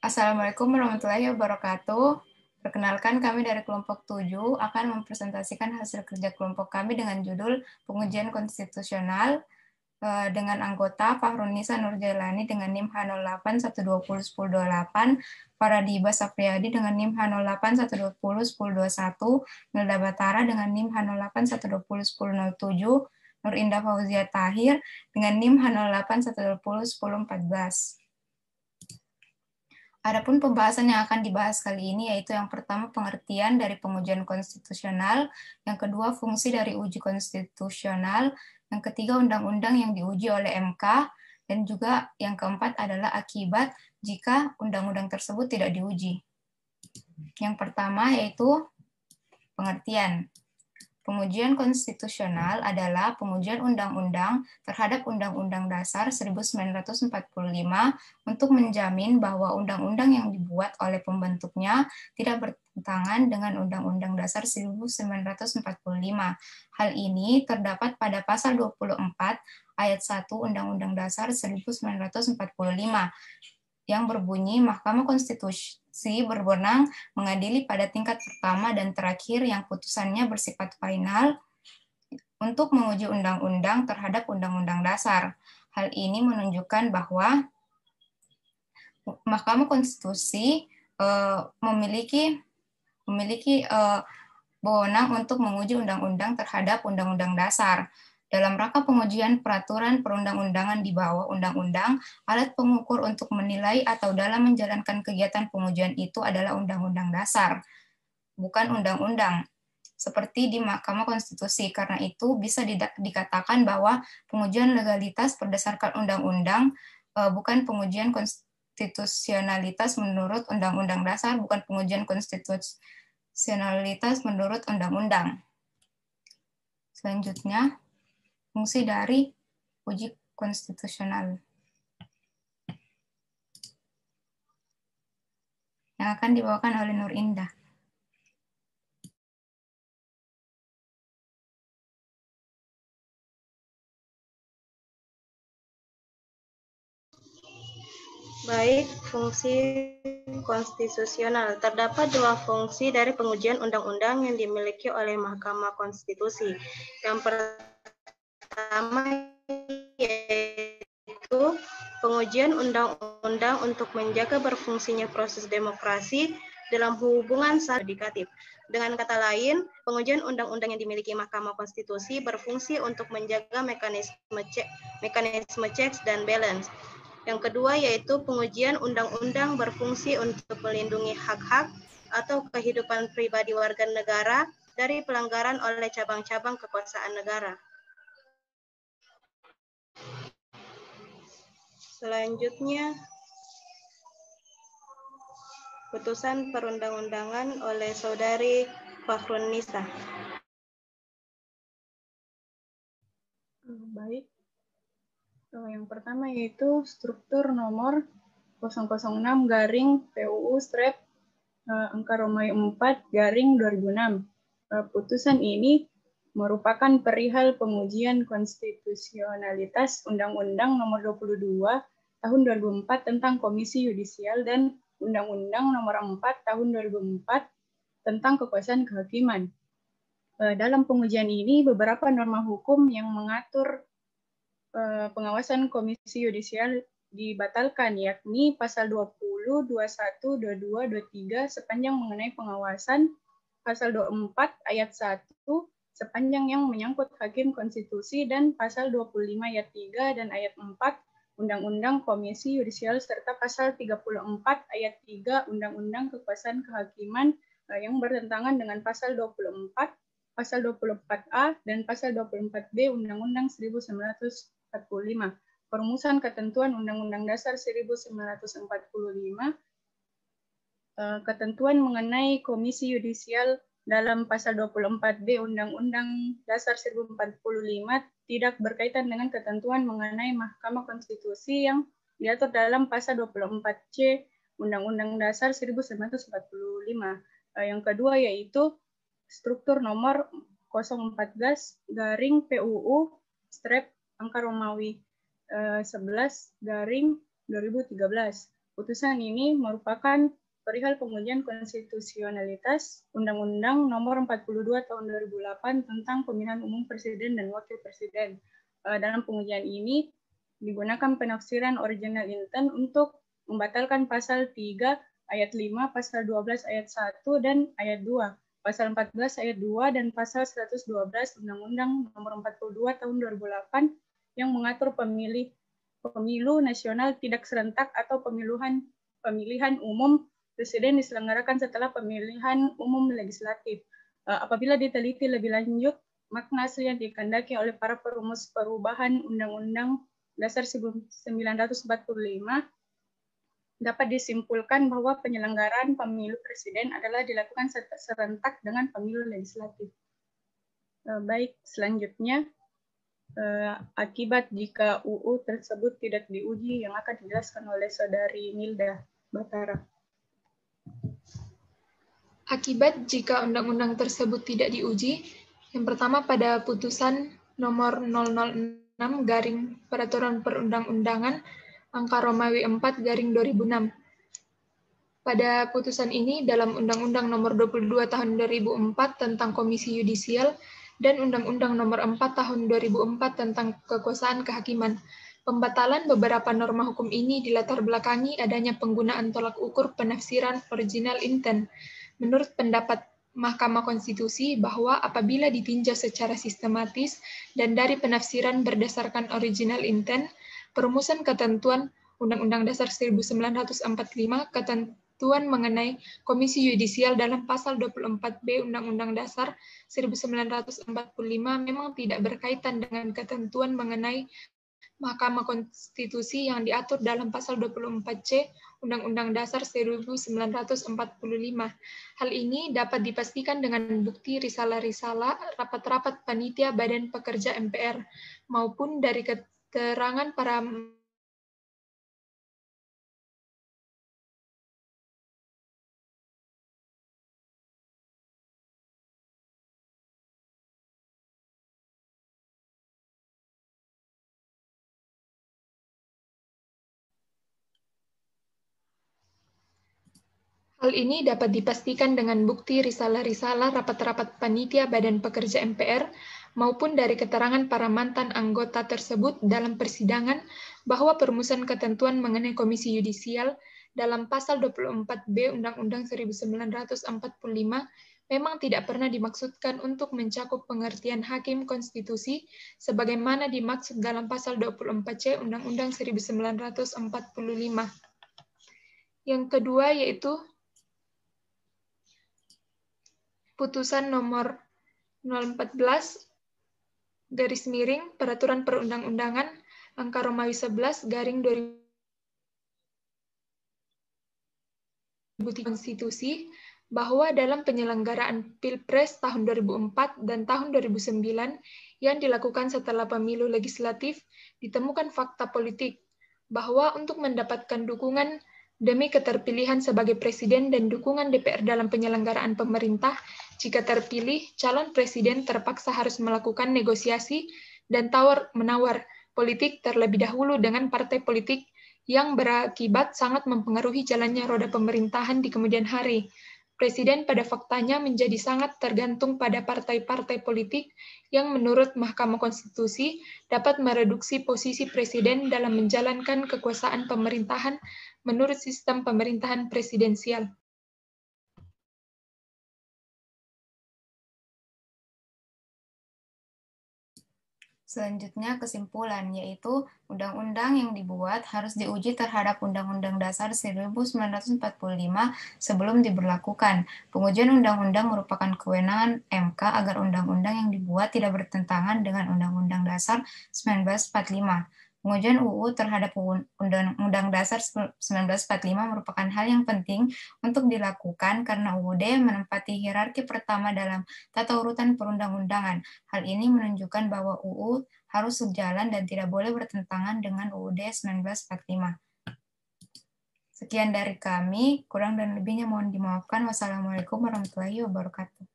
Assalamualaikum warahmatullahi wabarakatuh. Perkenalkan, kami dari kelompok 7 akan mempresentasikan hasil kerja kelompok kami dengan judul Pengujian Konstitusional dengan anggota Fahrunisa Nurjailani dengan NIM H08120108, Faradiba Sapriyadi dengan NIM H08120121, Milda Batara dengan NIM H08120107, Nur Indah Fauzia Tahir dengan NIM H08120114. Adapun pembahasan yang akan dibahas kali ini yaitu yang pertama pengertian dari pengujian konstitusional, yang kedua fungsi dari uji konstitusional, yang ketiga undang-undang yang diuji oleh MK, dan juga yang keempat adalah akibat jika undang-undang tersebut tidak diuji. Yang pertama yaitu pengertian. Pengujian konstitusional adalah pengujian undang-undang terhadap Undang-Undang Dasar 1945 untuk menjamin bahwa undang-undang yang dibuat oleh pembentuknya tidak bertentangan dengan Undang-Undang Dasar 1945. Hal ini terdapat pada pasal 24 ayat 1 Undang-Undang Dasar 1945 yang berbunyi Mahkamah Konstitusi berwenang mengadili pada tingkat pertama dan terakhir yang putusannya bersifat final untuk menguji undang-undang terhadap undang-undang dasar. Hal ini menunjukkan bahwa Mahkamah Konstitusi memiliki wewenang untuk menguji undang-undang terhadap undang-undang dasar. Dalam rangka pengujian peraturan perundang-undangan di bawah undang-undang, alat pengukur untuk menilai atau dalam menjalankan kegiatan pengujian itu adalah undang-undang dasar, bukan undang-undang. Seperti di Mahkamah Konstitusi, karena itu bisa dikatakan bahwa pengujian legalitas berdasarkan undang-undang, bukan pengujian konstitusionalitas menurut undang-undang dasar, bukan pengujian konstitusionalitas menurut undang-undang. Selanjutnya, fungsi dari uji konstitusional yang akan dibawakan oleh Nur Indah. Baik, fungsi konstitusional. Terdapat dua fungsi dari pengujian undang-undang yang dimiliki oleh Mahkamah Konstitusi. Yang pertama yaitu pengujian undang-undang untuk menjaga berfungsinya proses demokrasi dalam hubungan yudikatif. Dengan kata lain, pengujian undang-undang yang dimiliki Mahkamah Konstitusi berfungsi untuk menjaga mekanisme checks dan balance. Yang kedua yaitu pengujian undang-undang berfungsi untuk melindungi hak-hak atau kehidupan pribadi warga negara dari pelanggaran oleh cabang-cabang kekuasaan negara. Selanjutnya, putusan perundang-undangan oleh Saudari Fahrunisa. Baik. Yang pertama yaitu struktur nomor 006/PUU/angka Romawi 4/2006. Putusan ini merupakan perihal pengujian konstitusionalitas Undang-Undang Nomor 22 Tahun 2004 tentang Komisi Yudisial dan Undang-Undang Nomor 4 Tahun 2004 tentang Kekuasaan Kehakiman. Dalam pengujian ini beberapa norma hukum yang mengatur pengawasan Komisi Yudisial dibatalkan, yakni pasal 20, 21, 22, 23 sepanjang mengenai pengawasan, pasal 24 ayat 1 sepanjang yang menyangkut hakim konstitusi, dan pasal 25 ayat 3 dan ayat 4 Undang-Undang Komisi Yudisial serta pasal 34 ayat 3 Undang-Undang Kekuasaan Kehakiman yang bertentangan dengan pasal 24, pasal 24A dan pasal 24B Undang-Undang 1945. Perumusan ketentuan Undang-Undang Dasar 1945, ketentuan mengenai Komisi Yudisial dalam pasal 24B Undang-Undang Dasar 1945 tidak berkaitan dengan ketentuan mengenai Mahkamah Konstitusi yang diatur dalam pasal 24C Undang-Undang Dasar 1945. Yang kedua yaitu struktur nomor 014/PUU/angka Romawi 11/2013. Putusan ini merupakan perihal pengujian konstitusionalitas Undang-Undang Nomor 42 Tahun 2008 tentang Pemilihan Umum Presiden dan Wakil Presiden. Dalam pengujian ini digunakan penafsiran original intent untuk membatalkan pasal 3 ayat 5, pasal 12 ayat 1 dan ayat 2, pasal 14 ayat 2 dan pasal 112 Undang-Undang Nomor 42 Tahun 2008 yang mengatur pemilu nasional tidak serentak atau pemilihan umum presiden diselenggarakan setelah pemilihan umum legislatif. Apabila diteliti lebih lanjut, makna asli yang dikehendaki oleh para perumus perubahan Undang-Undang Dasar 1945 dapat disimpulkan bahwa penyelenggaraan pemilu presiden adalah dilakukan serentak dengan pemilu legislatif. Baik, selanjutnya akibat jika UU tersebut tidak diuji yang akan dijelaskan oleh Saudari Nilda Batara. Akibat jika undang-undang tersebut tidak diuji, yang pertama pada putusan nomor 006 garing Peraturan Perundang-undangan angka Romawi 4 garing 2006. Pada putusan ini dalam Undang-Undang Nomor 22 Tahun 2004 tentang Komisi Yudisial dan Undang-Undang Nomor 4 Tahun 2004 tentang Kekuasaan Kehakiman. Pembatalan beberapa norma hukum ini dilatar belakangi adanya penggunaan tolak ukur penafsiran original intent. Menurut pendapat Mahkamah Konstitusi bahwa apabila ditinjau secara sistematis dan dari penafsiran berdasarkan original intent, perumusan ketentuan Undang-Undang Dasar 1945, ketentuan mengenai Komisi Yudisial dalam pasal 24B Undang-Undang Dasar 1945 memang tidak berkaitan dengan ketentuan mengenai Mahkamah Konstitusi yang diatur dalam pasal 24C Undang-Undang Dasar 1945. Hal ini dapat dipastikan dengan bukti risalah-risalah rapat-rapat panitia Badan Pekerja MPR maupun dari keterangan para Hal ini dapat dipastikan dengan bukti risalah-risalah rapat-rapat panitia Badan Pekerja MPR maupun dari keterangan para mantan anggota tersebut dalam persidangan bahwa perumusan ketentuan mengenai Komisi Yudisial dalam pasal 24B Undang-Undang 1945 memang tidak pernah dimaksudkan untuk mencakup pengertian hakim konstitusi sebagaimana dimaksud dalam pasal 24C Undang-Undang 1945. Yang kedua yaitu Putusan nomor 014 garis miring Peraturan Perundang-undangan angka Romawi 11 garing 2003 Konstitusi bahwa dalam penyelenggaraan Pilpres tahun 2004 dan tahun 2009 yang dilakukan setelah pemilu legislatif ditemukan fakta politik bahwa untuk mendapatkan dukungan demi keterpilihan sebagai presiden dan dukungan DPR dalam penyelenggaraan pemerintah, jika terpilih, calon presiden terpaksa harus melakukan negosiasi dan tawar-menawar politik terlebih dahulu dengan partai politik yang berakibat sangat mempengaruhi jalannya roda pemerintahan di kemudian hari. Presiden pada faktanya menjadi sangat tergantung pada partai-partai politik yang menurut Mahkamah Konstitusi dapat mereduksi posisi presiden dalam menjalankan kekuasaan pemerintahan menurut sistem pemerintahan presidensial. Selanjutnya kesimpulan, yaitu undang-undang yang dibuat harus diuji terhadap Undang-Undang Dasar 1945 sebelum diberlakukan. Pengujian undang-undang merupakan kewenangan MK agar undang-undang yang dibuat tidak bertentangan dengan Undang-Undang Dasar 1945. Pengujian UU terhadap Undang-Undang Dasar 1945 merupakan hal yang penting untuk dilakukan karena UUD menempati hierarki pertama dalam tata urutan perundang-undangan. Hal ini menunjukkan bahwa UU harus sejalan dan tidak boleh bertentangan dengan UUD 1945. Sekian dari kami, kurang dan lebihnya mohon dimaafkan. Wassalamualaikum warahmatullahi wabarakatuh.